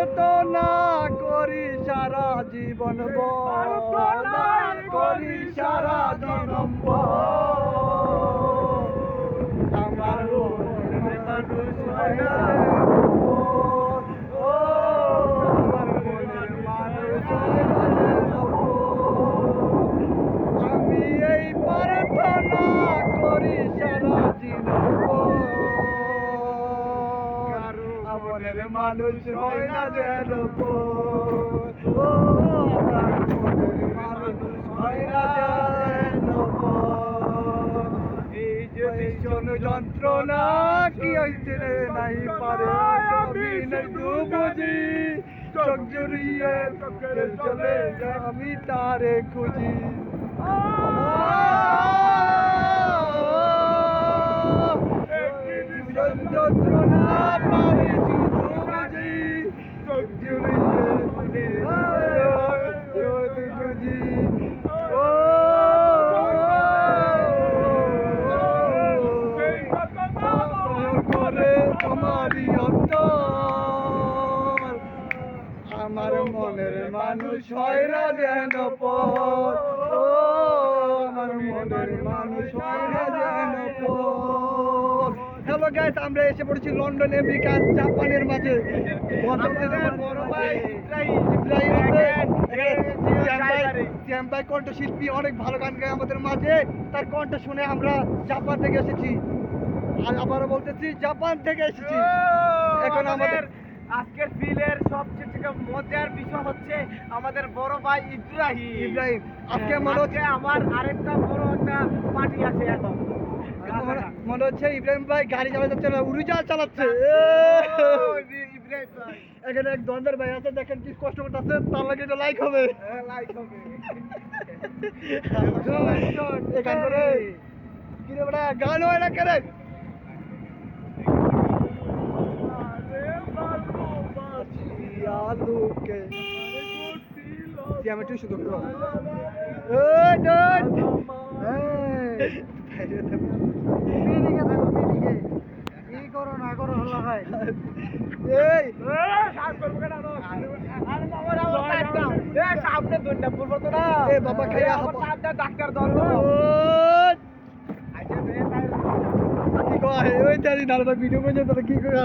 প্রার্থনা করি সারা জীবন প্রার্থনা করি সারা জীবন আমার মনের মানুষ হয় না আমার মনের মানুষ হয় না আমি এই প্রার্থনা করি সারা জীবন মনের মানুষ হয় না যেন আমার মনের মানুষ হয় না যেন এই যে ভীষণ যন্ত্রণা কি হইতে নাই পারে আমি নাই বুঝি চোখ জড়িয়ে চলে আমি তারে খুঁজি যন্ত্রণা পারে চোখ জড়িয়ে খুঁজি করে তোমারই অন্তর আমার মনের মানুষ হয় না যেন আমার মনের মানুষ হয় না যেন হ্যালো গাইস, আমরা এসে পড়েছি লন্ডন, আমেরিকা, জাপানের মাঝে। শ্যাম ভাই কণ্ঠশিল্পী, অনেক ভালো গান গায় আমাদের মাঝে। তার কণ্ঠ শুনে আমরা জাপান থেকে এসেছি, আর আবারও বলতেছি জাপান থেকে এসেছি। এখন আমাদের আজকের ফিলের সবচেয়ে থেকে মজার বিষয় হচ্ছে আমাদের বড় ভাই ইব্রাহিম। আজকে মনে হচ্ছে আমার আরেকটা বড় একটা পার্টি আছে এখন। মনে হচ্ছে ইব্রাহিম ভাই গাড়ি চালাচ্ছে না, উড়িজাহাজ চালাচ্ছে। ইব্রাহিম ভাই এখানে এক দন্ডের ভাই আছে, দেখেন কি কষ্ট করতেছে, তার লাগে এটা লাইক হবে। লাইক হবে এখান করে কি রে বড়া গান হয় না কেন? আলুকে আমি একটু শুধু কি করো না করো হলো ভাই সামনে দুইটা পড়বো তো না বাবা খাইয়া ডাক্তার ধরলো কি কয় ওই জানি না ভিডিও করে কি করে